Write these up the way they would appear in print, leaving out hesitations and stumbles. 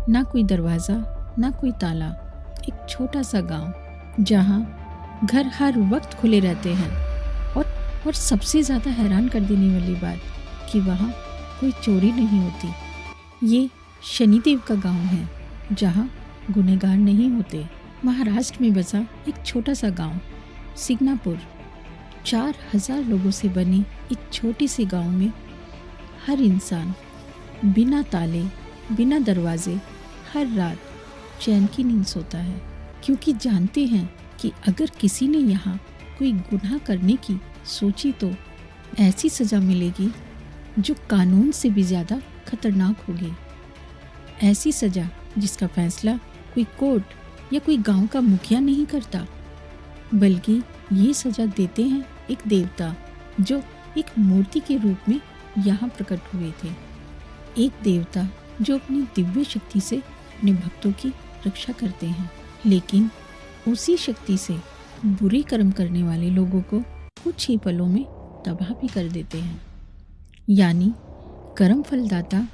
ना कोई दरवाज़ा, ना कोई ताला। एक छोटा सा गांव जहां घर हर वक्त खुले रहते हैं और और सबसे ज़्यादा हैरान कर देने वाली बात कि वहां कोई चोरी नहीं होती। ये शनिदेव का गांव है जहां गुनहगार नहीं होते। महाराष्ट्र में बसा एक छोटा सा गांव सिग्नापुर। 4000 लोगों से बनी इस छोटे से गांव में हर इंसान बिना ताले, बिना दरवाजे हर रात चैन की नींद सोता है, क्योंकि जानते हैं कि अगर किसी ने यहाँ कोई गुनाह करने की सोची तो ऐसी सज़ा मिलेगी जो कानून से भी ज़्यादा खतरनाक होगी। ऐसी सज़ा जिसका फैसला कोई कोर्ट या कोई गांव का मुखिया नहीं करता, बल्कि ये सज़ा देते हैं एक देवता जो एक मूर्ति के रूप में यहाँ प्रकट हुए थे। एक देवता जो अपनी दिव्य शक्ति से अपने भक्तों की रक्षा करते हैं, लेकिन उसी शक्ति से बुरे कर्म करने वाले लोगों को कुछ ही पलों में तबाह भी कर देते हैं। यानी कर्म फलदाता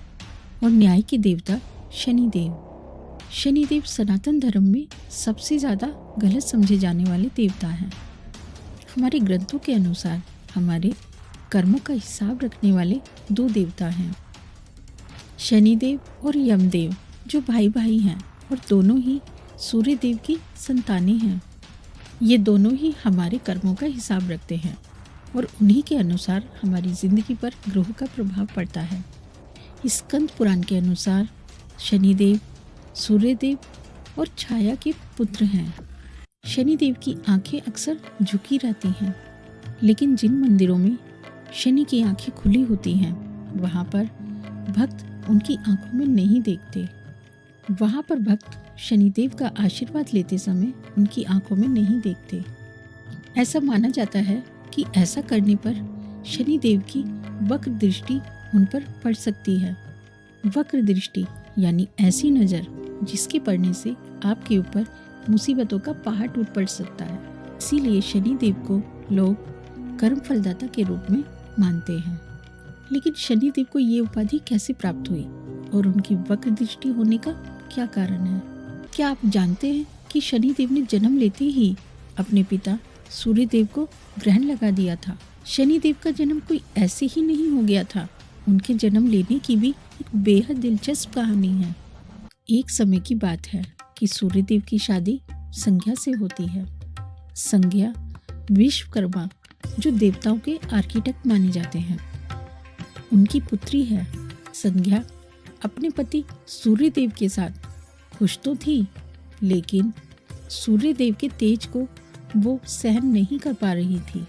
और न्याय के देवता शनिदेव। शनिदेव सनातन धर्म में सबसे ज़्यादा गलत समझे जाने वाले देवता हैं। हमारे ग्रंथों के अनुसार हमारे कर्मों का हिसाब रखने वाले 2 देवता हैं, शनिदेव और यमदेव, जो भाई भाई हैं और दोनों ही सूर्य देव की संतानें हैं। ये दोनों ही हमारे कर्मों का हिसाब रखते हैं और उन्हीं के अनुसार हमारी जिंदगी पर ग्रहों का प्रभाव पड़ता है। स्कंद पुराण के अनुसार शनिदेव सूर्यदेव और छाया के पुत्र हैं। शनिदेव की आंखें अक्सर झुकी रहती हैं, लेकिन जिन मंदिरों में शनि की आंखें खुली होती हैं वहाँ पर भक्त उनकी आंखों में नहीं देखते। वहाँ पर भक्त शनिदेव का आशीर्वाद लेते समय उनकी आंखों में नहीं देखते। ऐसा माना जाता है कि ऐसा करने पर शनिदेव की वक्र दृष्टि उन पर पड़ सकती है। वक्र दृष्टि यानी ऐसी नज़र जिसके पड़ने से आपके ऊपर मुसीबतों का पहाड़ टूट पड़ सकता है। इसीलिए शनिदेव को लोग कर्म फलदाता के रूप में मानते हैं। लेकिन शनिदेव को ये उपाधि कैसे प्राप्त हुई और उनकी वक्र दृष्टि होने का क्या कारण है? क्या आप जानते हैं कि शनिदेव ने जन्म लेते ही अपने पिता सूर्यदेव को ग्रहण लगा दिया था? शनिदेव का जन्म कोई ऐसे ही नहीं हो गया था। उनके जन्म लेने की भी एक बेहद दिलचस्प कहानी है। एक समय की बात है कि सूर्यदेव की शादी संज्ञा से होती है। संज्ञा विश्वकर्मा, जो देवताओं के आर्किटेक्ट माने जाते हैं, उनकी पुत्री है। संज्ञा अपने पति सूर्यदेव के साथ खुश तो थी, लेकिन सूर्यदेव के तेज को वो सहन नहीं कर पा रही थी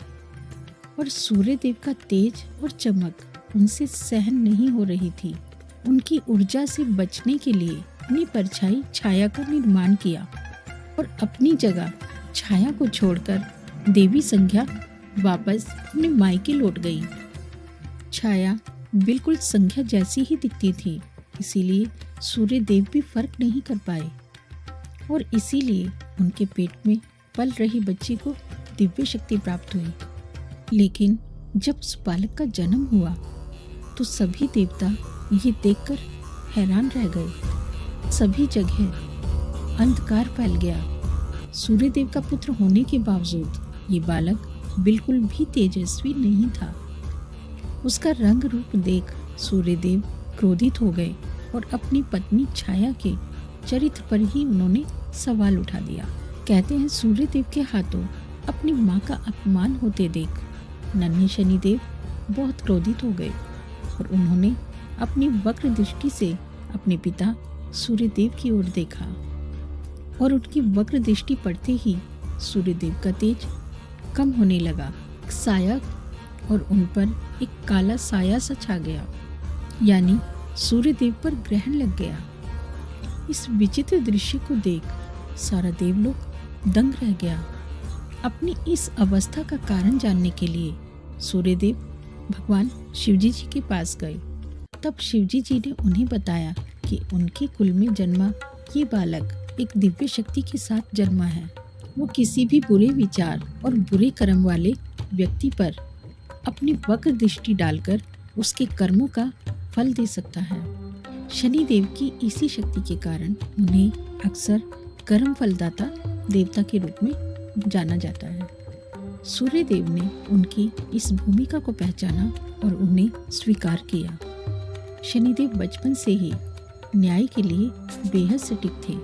और सूर्यदेव का तेज और चमक उनसे सहन नहीं हो रही थी। उनकी ऊर्जा से बचने के लिए अपनी परछाई छाया का निर्माण किया और अपनी जगह छाया को छोड़कर देवी संज्ञा वापस अपने मायके लौट गई। छाया बिल्कुल संज्ञा जैसी ही दिखती थी, इसीलिए सूर्यदेव भी फर्क नहीं कर पाए और इसीलिए उनके पेट में पल रही बच्ची को दिव्य शक्ति प्राप्त हुई। लेकिन जब उस बालक का जन्म हुआ तो सभी देवता ये देखकर हैरान रह गए। सभी जगह अंधकार फैल गया। सूर्यदेव का पुत्र होने के बावजूद ये बालक बिल्कुल भी तेजस्वी नहीं था। उसका रंग रूप देख सूर्यदेव क्रोधित हो गए और अपनी पत्नी छाया के चरित्र पर ही उन्होंने सवाल उठा दिया। कहते हैं सूर्यदेव के हाथों अपनी माँ का अपमान होते देख नन्हे शनिदेव बहुत क्रोधित हो गए और उन्होंने अपनी वक्र दृष्टि से अपने पिता सूर्यदेव की ओर देखा और उनकी वक्र दृष्टि पड़ते ही सूर्यदेव का तेज कम होने लगा। साया और उन पर एक काला साया सा छा गया, यानी सूर्यदेव पर ग्रहण लग गया। इस विचित्र दृश्य को देख सारा देवलोक दंग रह गया। अपनी इस अवस्था का कारण जानने के लिए सूर्यदेव भगवान शिवजी जी के पास गए। तब शिवजी जी ने उन्हें बताया कि उनके कुल में जन्मा ये बालक एक दिव्य शक्ति के साथ जन्मा है। वो किसी भी बुरे विचार और बुरे कर्म वाले व्यक्ति पर अपनी वक्र दृष्टि डालकर उसके कर्मों का फल दे सकता है। शनिदेव की इसी शक्ति के कारण उन्हें अक्सर कर्म फलदाता देवता के रूप में जाना जाता है। सूर्यदेव ने उनकी इस भूमिका को पहचाना और उन्हें स्वीकार किया। शनिदेव बचपन से ही न्याय के लिए बेहद सटीक थे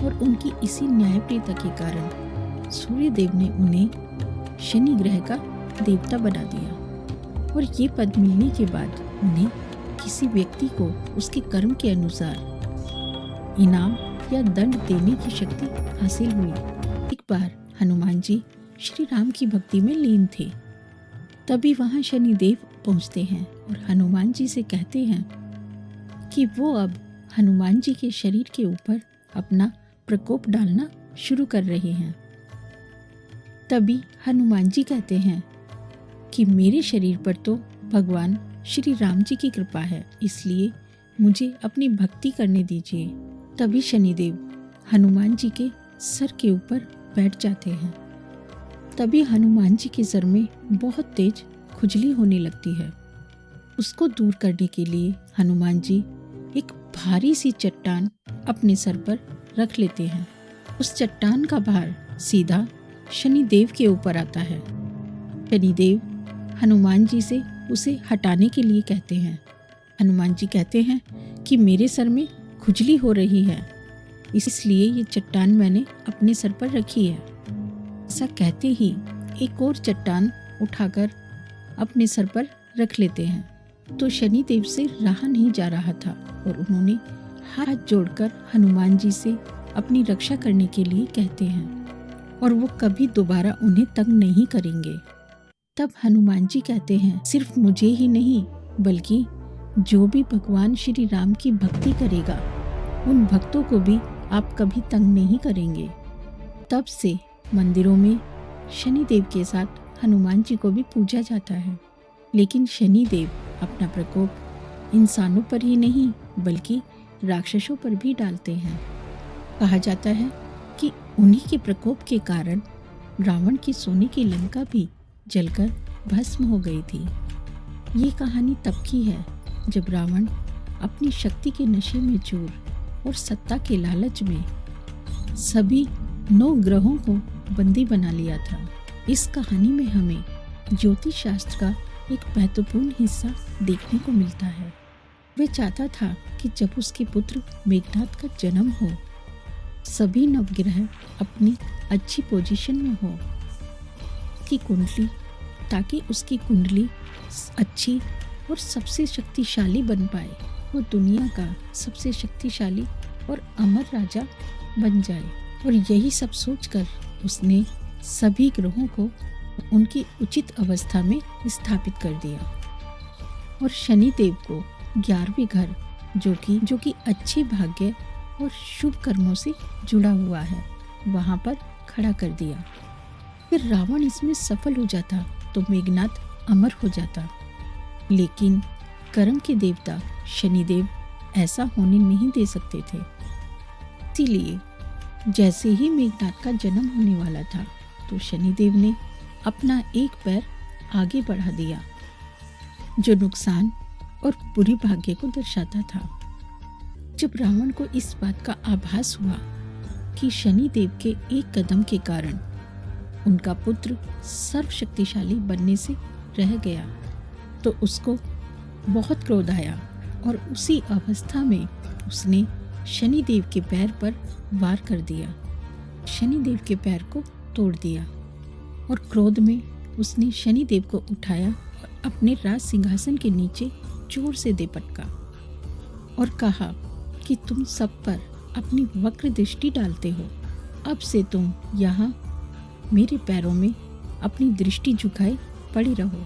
और उनकी इसी न्यायप्रियता के कारण सूर्यदेव ने उन्हें शनि ग्रह का देवता बना दिया और ये पद मिलने के बाद उन्हें किसी व्यक्ति को उसके कर्म के अनुसार इनाम या दंड देने की शक्ति हासिल हुई। एक बार हनुमान जी श्री राम की भक्ति में लीन थे। तभी वहां शनिदेव पहुंचते हैं और हनुमान जी से कहते हैं कि वो अब हनुमान जी के शरीर के ऊपर अपना प्रकोप डालना शुरू कर रहे हैं। तभी हनुमान जी कहते हैं कि मेरे शरीर पर तो भगवान श्री राम जी की कृपा है, इसलिए मुझे अपनी भक्ति करने दीजिए। तभी शनिदेव हनुमान जी के सर के ऊपर बैठ जाते हैं। तभी हनुमान जी के सर में बहुत तेज खुजली होने लगती है। उसको दूर करने के लिए हनुमान जी एक भारी सी चट्टान अपने सर पर रख लेते हैं। उस चट्टान का भार सीधा शनिदेव के ऊपर आता है। शनिदेव हनुमान जी से उसे हटाने के लिए कहते हैं। हनुमान जी कहते हैं कि मेरे सर में खुजली हो रही है, इसलिए ये चट्टान मैंने अपने सर पर रखी है। ऐसा कहते ही एक और चट्टान उठाकर अपने सर पर रख लेते हैं। तो शनिदेव से रहा नहीं जा रहा था और उन्होंने हाथ जोड़कर हनुमान जी से अपनी रक्षा करने के लिए कहते हैं और वो कभी दोबारा उन्हें तंग नहीं करेंगे। तब हनुमान जी कहते हैं, सिर्फ मुझे ही नहीं बल्कि जो भी भगवान श्री राम की भक्ति करेगा उन भक्तों को भी आप कभी तंग नहीं करेंगे। तब से मंदिरों में शनिदेव के साथ हनुमान जी को भी पूजा जाता है। लेकिन शनिदेव अपना प्रकोप इंसानों पर ही नहीं बल्कि राक्षसों पर भी डालते हैं। कहा जाता है कि उन्हीं के प्रकोप के कारण रावण की सोने की लंका भी जलकर भस्म हो गई थी। ये कहानी तब की है जब रावण अपनी शक्ति के नशे में चूर और सत्ता के लालच में सभी 9 ग्रहों को बंदी बना लिया था। इस कहानी में हमें ज्योतिष शास्त्र का एक महत्वपूर्ण हिस्सा देखने को मिलता है। वह चाहता था कि जब उसके पुत्र मेघनाद का जन्म हो सभी नवग्रह अपनी अच्छी पोजीशन में हो की कुंडली, ताकि उसकी कुंडली अच्छी और सबसे शक्तिशाली बन पाए, वो दुनिया का सबसे शक्तिशाली और अमर राजा बन जाए। और यही सब सोचकर उसने सभी ग्रहों को उनकी उचित अवस्था में स्थापित कर दिया और शनिदेव को 11वें घर जो कि अच्छे भाग्य और शुभ कर्मों से जुड़ा हुआ है वहां पर खड़ा कर दिया। फिर रावण इसमें सफल हो जाता तो मेघनाद अमर हो जाता। लेकिन कर्म के देवता शनिदेव ऐसा होने नहीं दे सकते थे। इसीलिए जैसे ही मेघनाद का जन्म होने वाला था तो शनिदेव ने अपना एक पैर आगे बढ़ा दिया, जो नुकसान और बुरी भाग्य को दर्शाता था। जब रावण को इस बात का आभास हुआ कि शनिदेव के एक कदम के कारण उनका पुत्र सर्वशक्तिशाली बनने से रह गया तो उसको बहुत क्रोध आया और उसी अवस्था में उसने शनिदेव के पैर पर वार कर दिया। शनिदेव के पैर को तोड़ दिया और क्रोध में उसने शनिदेव को उठाया और अपने राज सिंहासन के नीचे जोर से दे पटका और कहा कि तुम सब पर अपनी वक्र दृष्टि डालते हो। अब से तुम यहाँ मेरे पैरों में अपनी दृष्टि झुकाए पड़े रहो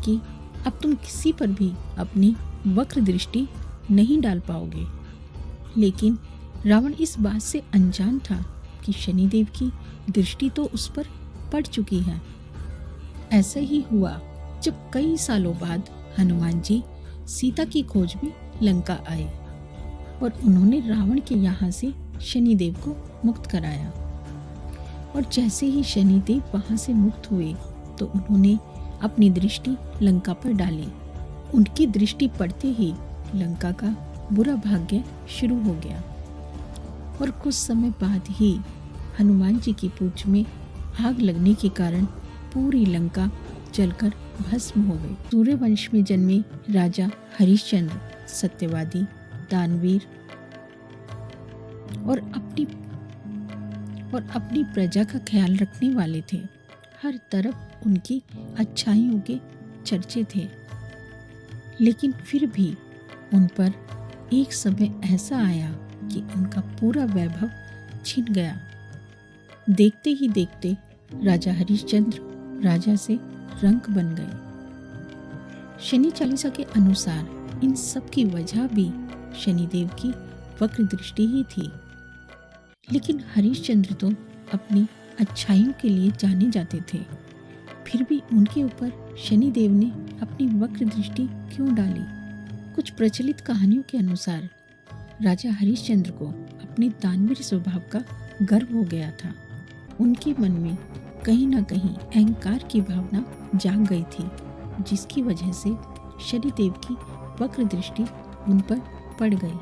कि अब तुम किसी पर भी अपनी वक्र दृष्टि नहीं डाल पाओगे। लेकिन रावण इस बात से अनजान था कि शनिदेव की दृष्टि तो उस पर पड़ चुकी है। ऐसा ही हुआ जब कई सालों बाद हनुमान जी सीता की खोज में लंका आए और उन्होंने रावण के यहाँ से शनिदेव को मुक्त कराया। और जैसे ही शनिदेव वहाँ से मुक्त हुए तो उन्होंने अपनी दृष्टि लंका पर डाली। उनकी दृष्टि पड़ते ही लंका का बुरा भाग्य शुरू हो गया और कुछ समय बाद ही हनुमान जी की पूंछ में आग लगने के कारण पूरी लंका जलकर भस्म हो गई। सूर्यवंश में जन्मे राजा हरिश्चंद्र सत्यवादी, दानवीर और अपनी प्रजा का ख्याल रखने वाले थे। हर तरफ उनकी अच्छाइयों के चर्चे थे, लेकिन फिर भी उन पर एक समय ऐसा आया कि उनका पूरा वैभव छिन गया। देखते ही देखते राजा हरिश्चंद्र राजा से रंक बन गए। शनि चालीसा के अनुसार इन सब की वजह भी शनिदेव की वक्र दृष्टि ही थी। लेकिन हरिश्चंद्र तो अपनी अच्छाइयों के लिए जाने जाते थे, फिर भी उनके ऊपर शनिदेव ने अपनी वक्र दृष्टि क्यों डाली? कुछ प्रचलित कहानियों के अनुसार राजा हरिश्चंद्र को अपने दानवीर स्वभाव का गर्व हो गया था। उनके मन में कहीं न कहीं अहंकार की भावना जाग गई थी, जिसकी वजह से शनिदेव की वक्र दृष्टि उन पर पड़ गई।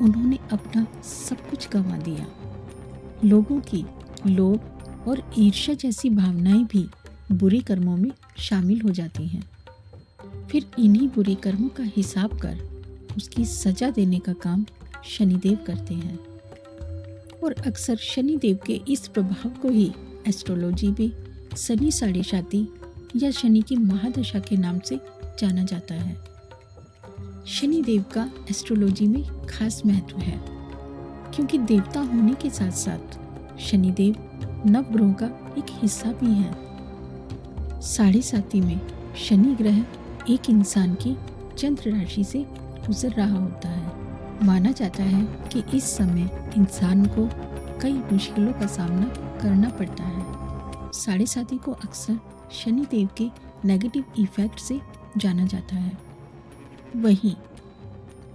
उन्होंने अपना सब कुछ गंवा दिया। लोगों की लोभ और ईर्ष्या जैसी भावनाएं भी बुरे कर्मों में शामिल हो जाती हैं। फिर इन्हीं बुरे कर्मों का हिसाब कर उसकी सजा देने का काम शनिदेव करते हैं और अक्सर शनिदेव के इस प्रभाव को ही एस्ट्रोलॉजी में शनि साढ़ेसाती या शनि की महादशा के नाम से जाना जाता है। शनिदेव का एस्ट्रोलॉजी में खास महत्व है, क्योंकि देवता होने के साथ साथ शनिदेव नवग्रहों का एक हिस्सा भी है। साढ़ेसाती में शनि ग्रह एक इंसान की चंद्र राशि से गुजर रहा होता है। माना जाता है कि इस समय इंसान को कई मुश्किलों का सामना करना पड़ता है। साढ़ेसाती को अक्सर शनिदेव के नेगेटिव इफेक्ट से जाना जाता है।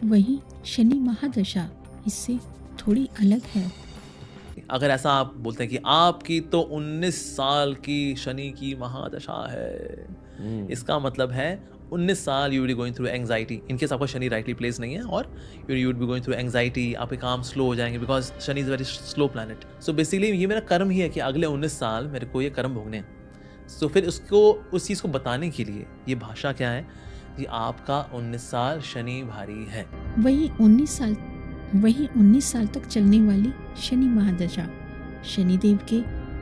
वहीं शनि महादशा इससे थोड़ी अलग है। अगर ऐसा आप बोलते हैं कि आपकी तो 19 साल की शनि की महादशा है, इसका मतलब है 19 साल you will be going through anxiety. In case आपका शनि राइटली प्लेस नहीं है और you will be going through anxiety, आपके काम स्लो हो जाएंगे because Shani is very slow planet. So basically ये मेरा कर्म ही है कि अगले 19 साल मेरे को ये कर्म भोगने हैं। सो फिर उस चीज़ को बताने के लिए ये भाषा क्या है कि आपका 19 साल शनि भारी है। वही 19 साल तक चलने वाली शनि महादशा शनिदेव के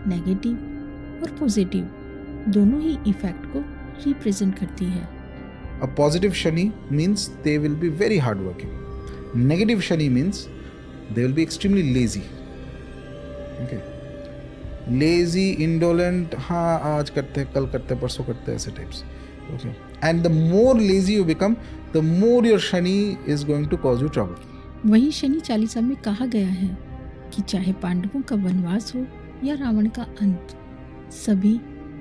नेगेटिव और पॉजिटिव दोनों ही इफेक्ट को रिप्रेजेंट करती है। A positive Shani means they will be very hardworking. Negative Shani means they will be extremely lazy. Okay. Lazy, indolent, हाँ आज करते हैं, कल करते हैं, परसों करते हैं, ऐसे types. Okay. And the more lazy you become, the more your Shani is going to cause you trouble. वही शनि चालीसा में कहा गया है कि चाहे पांडवों का वनवास हो या रावण का अंत, सभी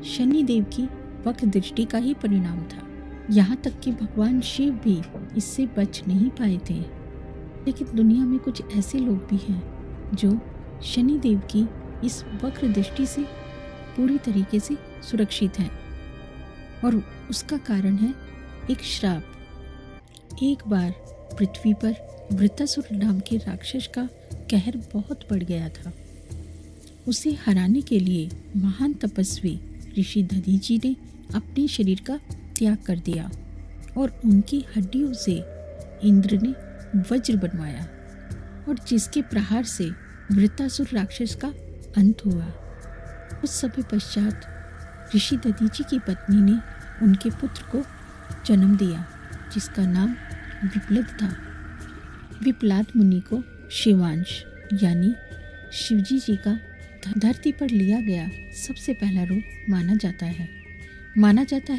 शनिदेव की वक्र दृष्टि का ही परिणाम था। यहाँ तक कि भगवान शिव भी इससे बच नहीं पाए थे। लेकिन दुनिया में कुछ ऐसे लोग भी हैं जो शनिदेव की इस वक्र दृष्टि से पूरी तरीके से सुरक्षित हैं, और उसका कारण है एक श्राप। एक बार पृथ्वी पर वृत्तासुर नाम के राक्षस का कहर बहुत बढ़ गया था। उसे हराने के लिए महान तपस्वी ऋषि दधीचि ने अपने शरीर का त्याग कर दिया और उनकी हड्डियों से इंद्र ने वज्र बनवाया, और जिसके प्रहार से वृत्तासुर राक्षस का अंत हुआ। उस समय पश्चात ऋषि दधीचि की पत्नी ने उनके पुत्र को जन्म दिया, जिसका नाम विप्लद था। विप्लाद मुनि को शिवांश यानी शिवजी जी का धरती पर लिया गया सबसे पहला रूप माना जाता है। माना जाता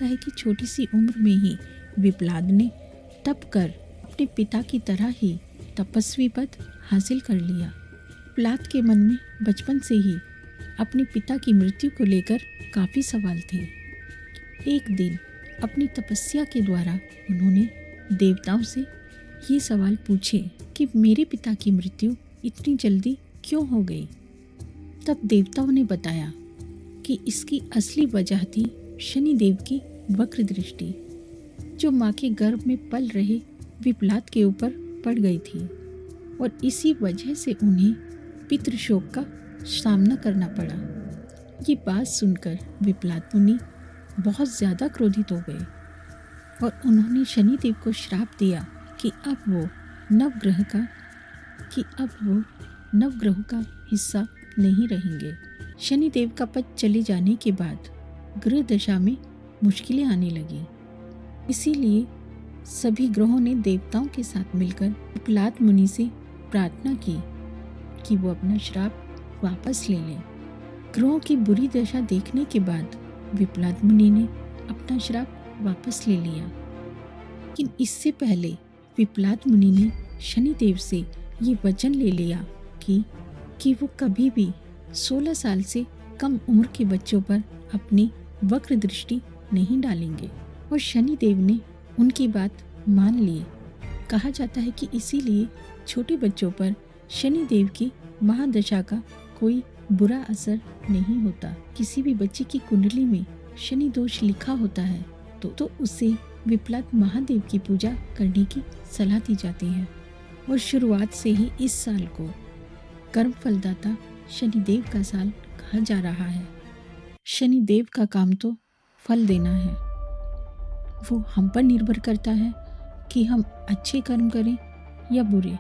है कि छोटी सी उम्र में ही विप्लाद ने तप कर अपने पिता की तरह ही तपस्वी पद हासिल कर लिया। विप्लाद के मन में बचपन से ही अपने पिता की मृत्यु को लेकर काफ़ी सवाल थे। एक दिन अपनी तपस्या के द्वारा उन्होंने देवताओं से ये सवाल पूछे कि मेरे पिता की मृत्यु इतनी जल्दी क्यों हो गई। तब देवताओं ने बताया कि इसकी असली वजह थी शनिदेव की वक्र दृष्टि। जो माँ के गर्भ में पल रहे विप्लात के ऊपर पड़ गई थी और इसी वजह से उन्हें पितृशोक का सामना करना पड़ा। ये बात सुनकर विप्लात मुनि बहुत ज़्यादा क्रोधित हो गए और उन्होंने शनिदेव को श्राप दिया कि अब वो नवग्रहों का हिस्सा नहीं रहेंगे। शनिदेव का पद चले जाने के बाद ग्रह दशा में मुश्किलें आने लगी। इसीलिए सभी ग्रहों ने देवताओं के साथ मिलकर विप्लात मुनि से प्रार्थना की कि वो अपना श्राप वापस ले लें। ग्रहों की बुरी दशा देखने के बाद विप्लात मुनि ने अपना श्राप वापस ले लिया। लेकिन इससे पहले विप्लात मुनि ने शनिदेव से ये वचन ले लिया कि वो कभी भी 16 साल से कम उम्र के बच्चों पर अपनी वक्र दृष्टि नहीं डालेंगे और शनिदेव ने उनकी बात मान ली। कहा जाता है कि इसीलिए छोटे बच्चों पर शनिदेव की महादशा का कोई बुरा असर नहीं होता। किसी भी बच्चे की कुंडली में शनि दोष लिखा होता है तो उसे विप्लात महादेव की पूजा करने की सलाह दी जाती है और शुरुआत से ही इस साल को कर्म फलदाता शनिदेव का साल कहा जा रहा है। शनिदेव का काम तो फल देना है। वो हम पर निर्भर करता है कि हम अच्छे कर्म करें या बुरे।